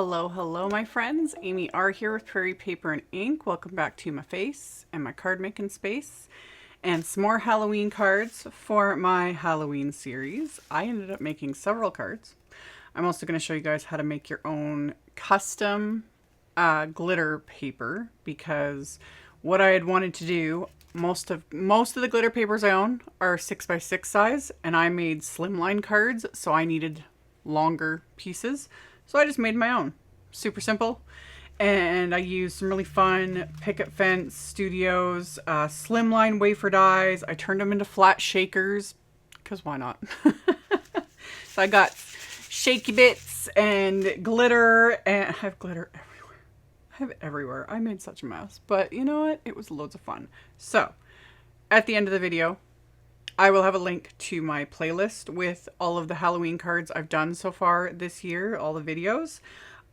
Hello, my friends. AmyR here with Prairie Paper and Ink. Welcome back to my face and my card making space and some more Halloween cards for my Halloween series. I ended up making several cards. I'm also going to show you guys how to make your own custom glitter paper, because what I had wanted to do, most of the glitter papers I own are 6x6 size, and I made Slimline cards, so I needed longer pieces. So I just made my own. Super simple. And I used some really fun Picket Fence Studios Slimline wafer dies. I turned them into flat shakers, because why not? So I got shaky bits and glitter, and I have glitter everywhere. I have it everywhere. I made such a mess, but you know what? It was loads of fun. So at the end of the video, I will have a link to my playlist with all of the Halloween cards I've done so far this year, all the videos.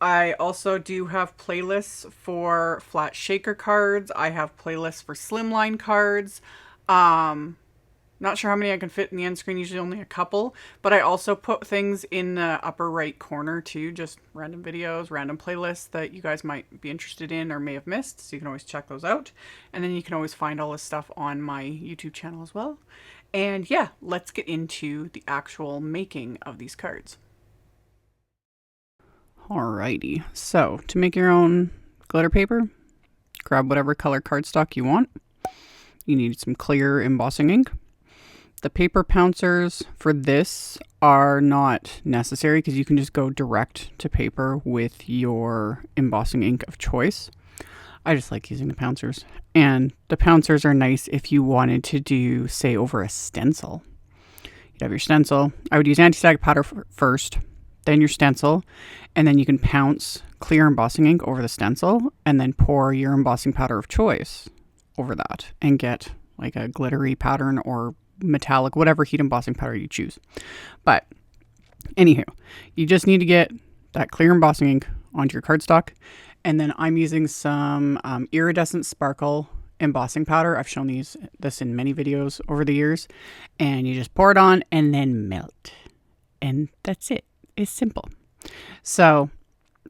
I also do have playlists for flat shaker cards. I have playlists for slimline cards. Not sure how many I can fit in the end screen, usually only a couple. But I also put things in the upper right corner too, just random videos, random playlists that you guys might be interested in or may have missed. So you can always check those out. And then you can always find all this stuff on my YouTube channel as well. And yeah, let's get into the actual making of these cards. Alrighty, so to make your own glitter paper, grab whatever color cardstock you want. You need some clear embossing ink. The paper pouncers for this are not necessary because you can just go direct to paper with your embossing ink of choice. I just like using the pouncers. And the pouncers are nice if you wanted to do, say, over a stencil. You'd have your stencil. I would use anti-sag powder first, then your stencil, and then you can pounce clear embossing ink over the stencil and then pour your embossing powder of choice over that and get like a glittery pattern or metallic, whatever heat embossing powder you choose. But anywho, you just need to get that clear embossing ink onto your cardstock. And then I'm using some iridescent sparkle embossing powder. I've shown this in many videos over the years. And you just pour it on and then melt. And that's it. It's simple. So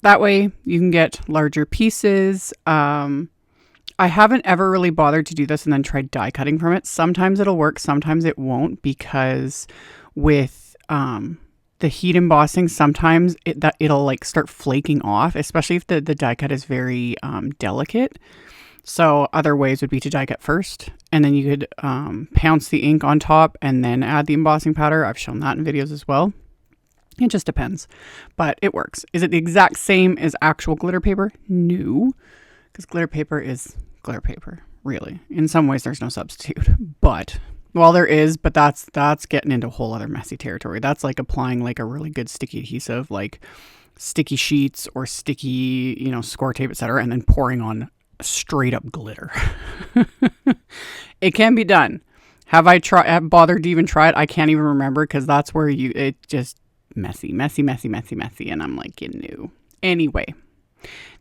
that way you can get larger pieces. I haven't ever really bothered to do this and then tried die cutting from it. Sometimes it'll work, sometimes it won't, because with the heat embossing, sometimes it'll like start flaking off, especially if the die cut is very delicate. So other ways would be to die cut first, and then you could pounce the ink on top and then add the embossing powder. I've shown that in videos as well. It just depends, but it works. Is it the exact same as actual glitter paper? No, because glitter paper is glitter paper, really. In some ways, there's no substitute, but well, there is, but that's getting into a whole other messy territory. That's like applying like a really good sticky adhesive, like sticky sheets or sticky, score tape, etc., and then pouring on straight up glitter. It can be done. Have bothered to even try it? I can't even remember, because that's where it just messy. And I'm like, Anyway,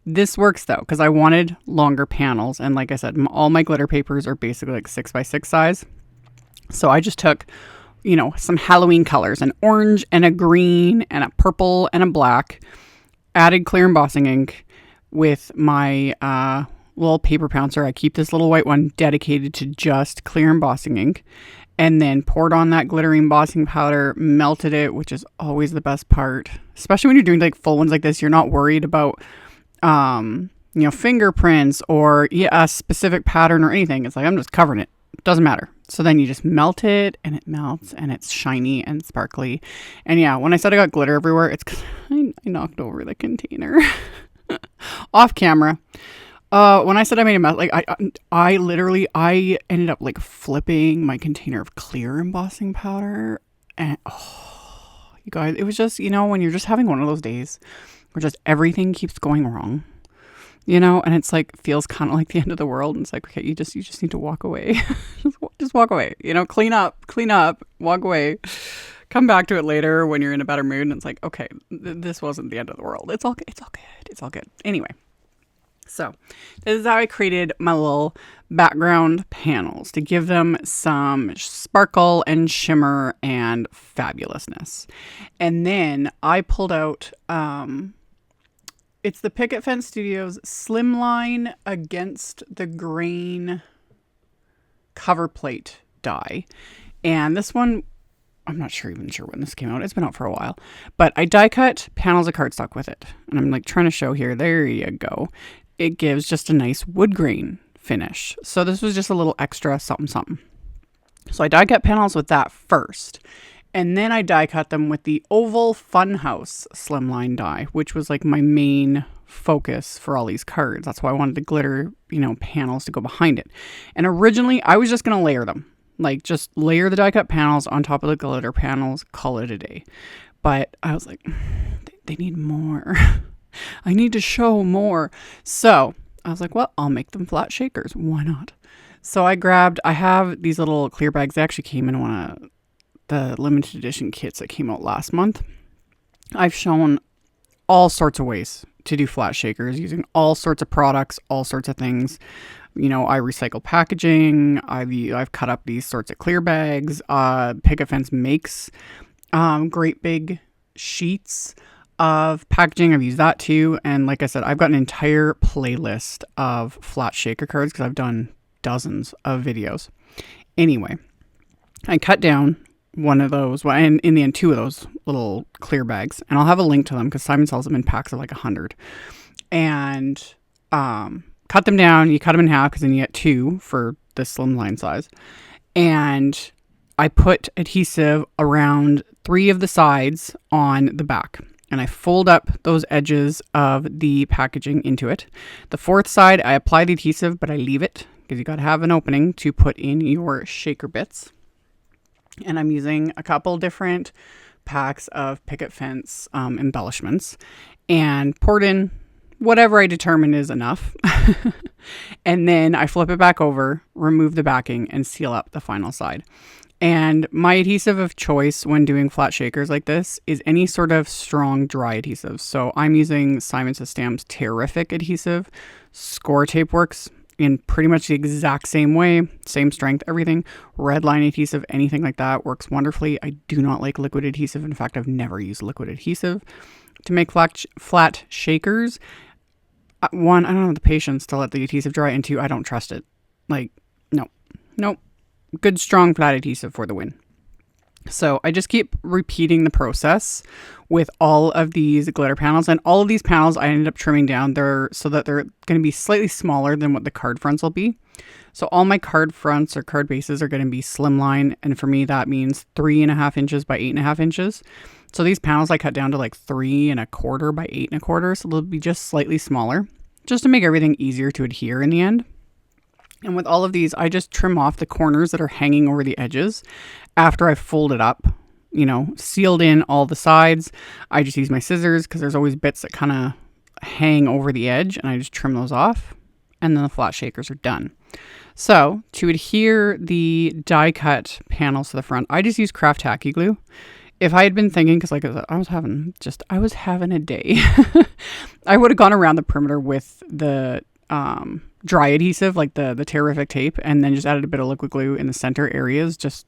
this works though, because I wanted longer panels. And like I said, all my glitter papers are basically like 6x6 size. So I just took, some Halloween colors, an orange and a green and a purple and a black, added clear embossing ink with my little paper pouncer. I keep this little white one dedicated to just clear embossing ink, and then poured on that glittery embossing powder, melted it, which is always the best part, especially when you're doing like full ones like this. You're not worried about fingerprints or a specific pattern or anything. It's like, I'm just covering it. Doesn't matter. So then you just melt it, and it melts, and it's shiny and sparkly. And yeah, when I said I got glitter everywhere, it's because I knocked over the container off camera. When I said I made a mess, like I literally ended up like flipping my container of clear embossing powder, and you guys, it was just, when you're just having one of those days where just everything keeps going wrong. And it's like, feels kind of like the end of the world. And it's like, okay, you just need to walk away. just walk away, clean up, walk away, come back to it later when you're in a better mood. And it's like, okay, this wasn't the end of the world. It's all good. Anyway. So this is how I created my little background panels to give them some sparkle and shimmer and fabulousness. And then I pulled out it's the Picket Fence Studios Slimline Against the Grain cover plate die. And this one, I'm not even sure when this came out. It's been out for a while. But I die cut panels of cardstock with it. And I'm like trying to show here. There you go. It gives just a nice wood grain finish. So this was just a little extra something something. So I die cut panels with that first. And then I die cut them with the Oval Funhouse Slimline die, which was like my main focus for all these cards. That's why I wanted the glitter, panels to go behind it. And originally I was just going to layer them. Like just layer the die cut panels on top of the glitter panels, call it a day. But I was like, they need more. I need to show more. So I was like, well, I'll make them flat shakers. Why not? So I have these little clear bags. They actually came in one of the limited edition kits that came out last month. I've shown all sorts of ways to do flat shakers using all sorts of products, all sorts of things. I recycle packaging. I've cut up these sorts of clear bags. Picket Fence makes great big sheets of packaging. I've used that too. And like I said, I've got an entire playlist of flat shaker cards because I've done dozens of videos. Anyway, I cut down one of those, and in the end, two of those little clear bags, and I'll have a link to them because Simon sells them in packs of like 100. And cut them down. You cut them in half because then you get two for the slimline size. And I put adhesive around 3 of the sides on the back, and I fold up those edges of the packaging into it. The 4th side, I apply the adhesive, but I leave it because you got to have an opening to put in your shaker bits. And I'm using a couple different packs of Picket Fence embellishments and poured in whatever I determine is enough. And then I flip it back over, remove the backing, and seal up the final side. And my adhesive of choice when doing flat shakers like this is any sort of strong dry adhesive. So I'm using Simon Says Stamp's Terrific adhesive. Score Tape works in pretty much the exact same way, same strength, everything. Red line adhesive, anything like that works wonderfully. I do not like liquid adhesive. In fact, I've never used liquid adhesive to make flat shakers. One, I don't have the patience to let the adhesive dry, and 2, I don't trust it. Like, nope. Good strong flat adhesive for the win. So I just keep repeating the process with all of these glitter panels, and all of these panels I ended up trimming down so that they're going to be slightly smaller than what the card fronts will be. So all my card fronts or card bases are going to be slimline, and for me that means 3.5 inches by 8.5 inches. So these panels I cut down to like 3.25 by 8.25, so they'll be just slightly smaller, just to make everything easier to adhere in the end. And with all of these, I just trim off the corners that are hanging over the edges after I've folded up, sealed in all the sides. I just use my scissors because there's always bits that kind of hang over the edge, and I just trim those off, and then the flat shakers are done. So to adhere the die cut panels to the front, I just use craft tacky glue. If I had been thinking, because like I was having a day, I would have gone around the perimeter with the dry adhesive, like the Terrific tape, and then just added a bit of liquid glue in the center areas, just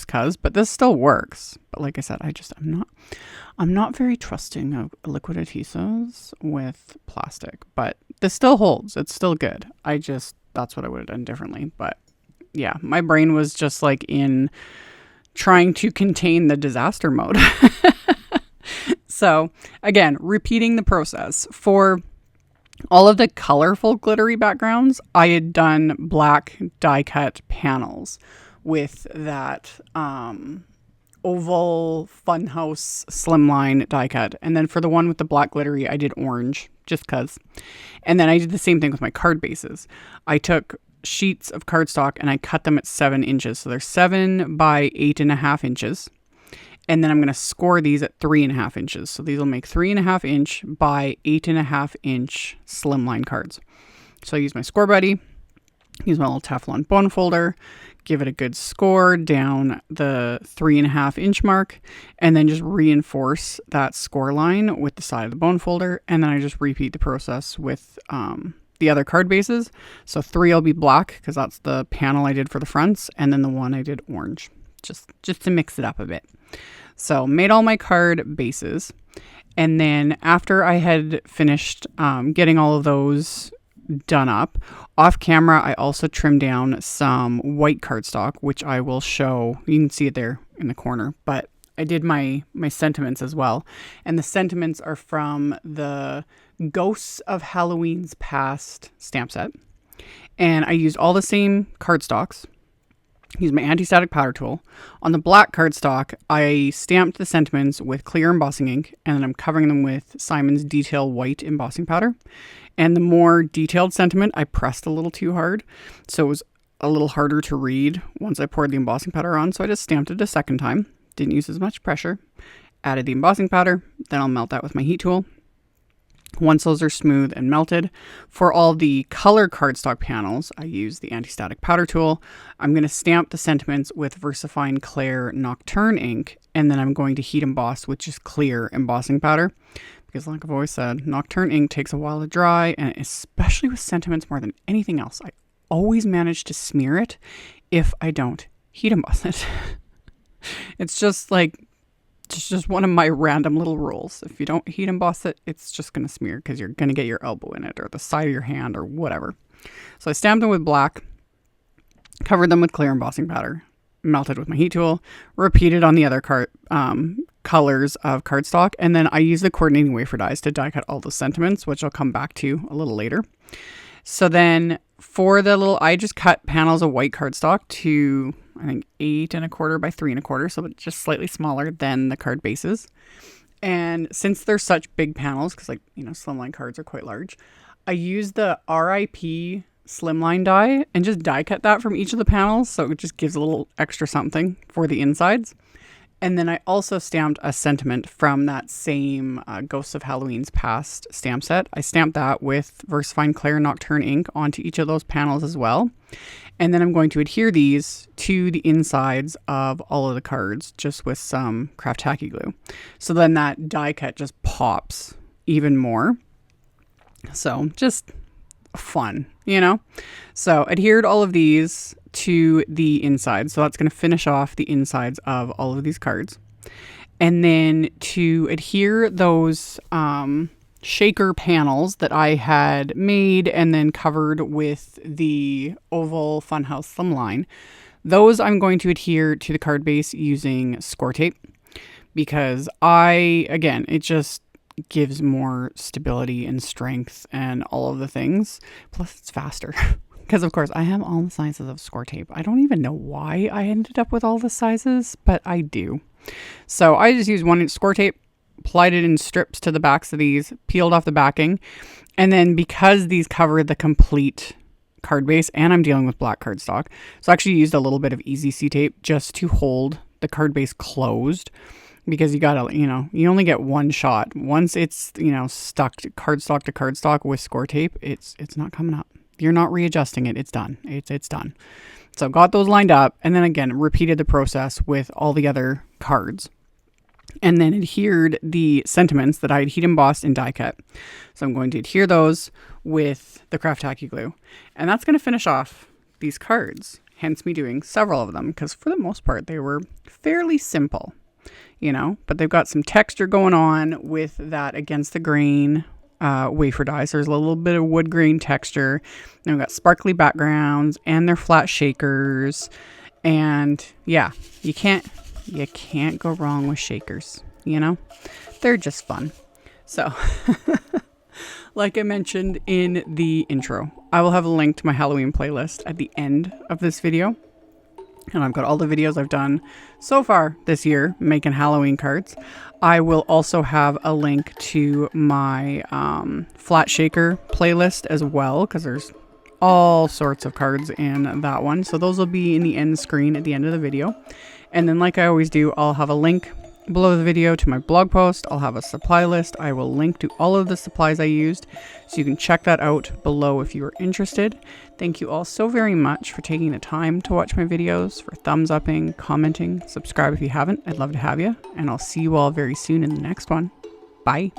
cause. But this still works. But like I said, I'm not very trusting of liquid adhesives with plastic, but this still holds. It's still good. That's what I would have done differently. But yeah, my brain was just like in trying to contain the disaster mode. So again, repeating the process for all of the colorful glittery backgrounds. I had done black die cut panels with that oval funhouse slimline die cut. And then for the one with the black glittery, I did orange just cause. And then I did the same thing with my card bases. I took sheets of cardstock and I cut them at 7 inches. So they're 7 by 8.5 inches. And then I'm going to score these at 3.5 inches. So these will make 3.5 inch by 8.5 inch slimline cards. So I use my Score Buddy, use my little Teflon bone folder, give it a good score down the 3.5 inch mark, and then just reinforce that score line with the side of the bone folder. And then I just repeat the process with the other card bases. So 3 will be black because that's the panel I did for the fronts, and then the one I did orange. just to mix it up a bit. So made all my card bases. And then after I had finished getting all of those done up, off camera, I also trimmed down some white cardstock, which I will show. You can see it there in the corner, but I did my sentiments as well. And the sentiments are from the Ghosts of Halloween's Past stamp set. And I used all the same cardstocks. Used my anti-static powder tool. On the black cardstock, I stamped the sentiments with clear embossing ink, and then I'm covering them with Simon's Detail White embossing powder. And the more detailed sentiment, I pressed a little too hard, so it was a little harder to read once I poured the embossing powder on, so I just stamped it a second time. Didn't use as much pressure. Added the embossing powder, then I'll melt that with my heat tool. Once those are smooth and melted, for all the color cardstock panels, I use the anti-static powder tool. I'm going to stamp the sentiments with VersaFine Clair Nocturne ink, and then I'm going to heat emboss with just clear embossing powder. Because like I've always said, Nocturne ink takes a while to dry, and especially with sentiments more than anything else, I always manage to smear it if I don't heat emboss it. It's just like, it's just one of my random little rules. If you don't heat emboss it, it's just going to smear because you're going to get your elbow in it or the side of your hand or whatever. So I stamped them with black, covered them with clear embossing powder, melted with my heat tool, repeated on the other colors of cardstock, and then I use the coordinating wafer dies to die cut all the sentiments, which I'll come back to a little later. So then for the little, I just cut panels of white cardstock to, I think, 8 1/4 by 3 1/4, so just slightly smaller than the card bases. And since they're such big panels, because Slimline cards are quite large, I use the RIP Slimline die and just die cut that from each of the panels, so it just gives a little extra something for the insides. And then I also stamped a sentiment from that same Ghosts of Halloween's Past stamp set. I stamped that with VersaFine Clair Nocturne ink onto each of those panels as well. And then I'm going to adhere these to the insides of all of the cards just with some craft tacky glue. So then that die cut just pops even more. So just fun, So adhered all of these to the inside. So that's going to finish off the insides of all of these cards. And then to adhere those shaker panels that I had made and then covered with the oval Funhouse Slimline, those I'm going to adhere to the card base using score tape because it just gives more stability and strength and all of the things. Plus it's faster. Because, of course, I have all the sizes of score tape. I don't even know why I ended up with all the sizes, but I do. So I just used 1-inch score tape, applied it in strips to the backs of these, peeled off the backing. And then because these cover the complete card base, and I'm dealing with black cardstock, so I actually used a little bit of Easy C tape just to hold the card base closed. Because you gotta, you only get one shot. Once it's, stuck cardstock to cardstock with score tape, it's not coming up. You're not readjusting it. It's done. It's done. So got those lined up and then again, repeated the process with all the other cards and then adhered the sentiments that I had heat embossed and die cut. So I'm going to adhere those with the craft tacky glue and that's going to finish off these cards. Hence me doing several of them because for the most part, they were fairly simple, but they've got some texture going on with that against the grain wafer die. So there's a little bit of wood grain texture. And we've got sparkly backgrounds and they're flat shakers. And yeah, you can't go wrong with shakers, They're just fun. So like I mentioned in the intro, I will have a link to my Halloween playlist at the end of this video. And I've got all the videos I've done so far this year making Halloween cards. I will also have a link to my flat shaker playlist as well because there's all sorts of cards in that one. So those will be in the end screen at the end of the video. And then like I always do, I'll have a link below the video to my blog post. I'll have a supply list. I will link to all of the supplies I used so you can check that out below if you are interested. Thank you all so very much for taking the time to watch my videos, for thumbs upping, commenting, subscribe if you haven't. I'd love to have you, and I'll see you all very soon in the next one. Bye.